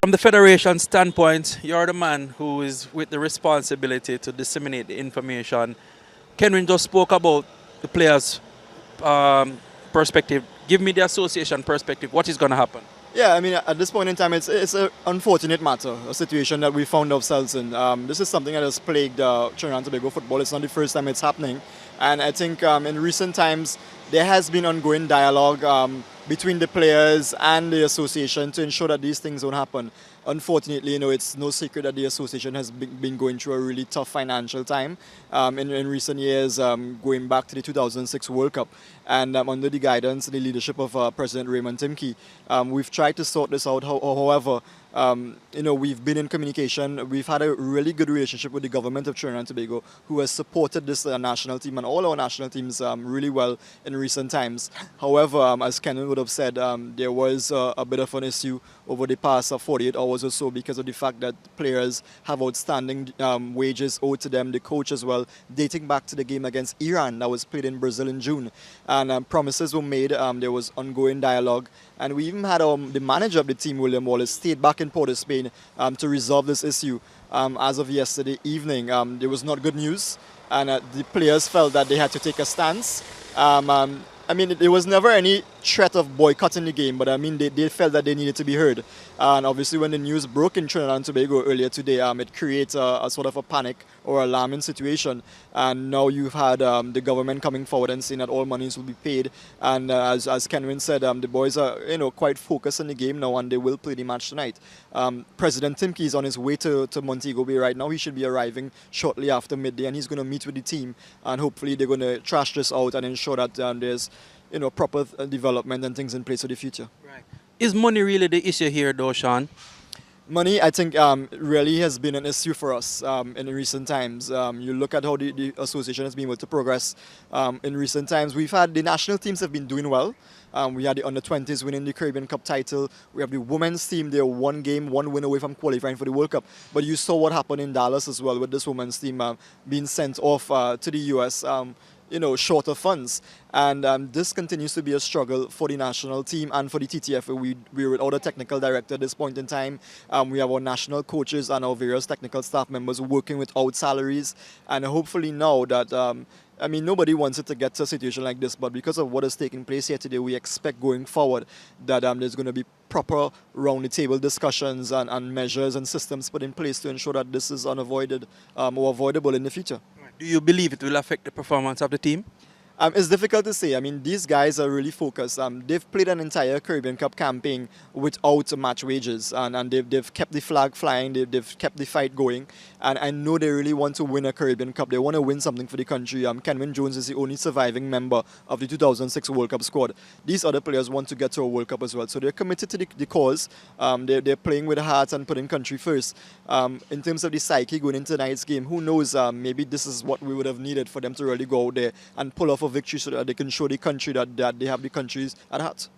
From the federation standpoint, you're the man who is with the responsibility to disseminate the information. Kenwin just spoke about the players' um, perspective. Give me the association perspective. What is going to happen? Yeah, I mean, at this point in time, it's an unfortunate matter, a situation that we found ourselves in. This is something that has plagued Trinidad and Tobago football. It's not the first time it's happening. And I think in recent times, there has been ongoing dialogue between the players and the association to ensure that these things don't happen. Unfortunately, it's no secret that the association has been going through a really tough financial time in recent years, going back to the 2006 World Cup. And under the guidance and the leadership of President Raymond Timke, we've tried to sort this out. However, we've been in communication. We've had a really good relationship with the government of Trinidad and Tobago, who has supported this national team and all our national teams really well in recent times. However, as Ken would have said, there was a bit of an issue over the past 48 hours or so because of the fact that players have outstanding wages owed to them, the coach as well, dating back to the game against Iran that was played in Brazil in June. And promises were made. There was ongoing dialogue. And we even had the manager of the team, William Wallace, stayed back in Port of Spain to resolve this issue. As of yesterday evening, there was not good news, and the players felt that they had to take a stance. I mean, there was never any threat of boycotting the game, but I mean, they felt that they needed to be heard. And obviously, when the news broke in Trinidad and Tobago earlier today, it creates a sort of a panic or alarming situation. And now you've had the government coming forward and saying that all monies will be paid. And as Kenwin said, the boys are quite focused on the game now, and they will play the match tonight. President Timke is on his way to Montego Bay right now. He should be arriving shortly after midday, and he's going to meet with the team, and hopefully they're going to trash this out and ensure that there's proper development and things in place for the future. Right. Is money really the issue here, though, Shaun? Money, I think, really has been an issue for us in recent times. You look at how the association has been able to progress in recent times. We've had the national teams have been doing well. We had the under-20s winning the Caribbean Cup title. We have the women's team. They're one game, one win away from qualifying for the World Cup. But you saw what happened in Dallas as well with this women's team being sent off to the US. Short of funds. And this continues to be a struggle for the national team and for the TTF. We're without a technical director at this point in time. We have our national coaches and our various technical staff members working without salaries. And hopefully now that, nobody wants it to get to a situation like this, but because of what is taking place here today, we expect going forward that there's going to be proper round-the-table discussions and measures and systems put in place to ensure that this is unavoided or avoidable in the future. Do you believe it will affect the performance of the team? It's difficult to say. I mean, these guys are really focused. They've played an entire Caribbean Cup campaign without match wages, and they've kept the flag flying, they've kept the fight going, and I know they really want to win a Caribbean Cup. They want to win something for the country. Kenwin Jones is the only surviving member of the 2006 World Cup squad. These other players want to get to a World Cup as well, so they're committed to the cause. They're playing with heart and putting country first. In terms of the psyche going into tonight's game, who knows, maybe this is what we would have needed for them to really go out there and pull off a victory so that they can show the country that they have the countries at heart.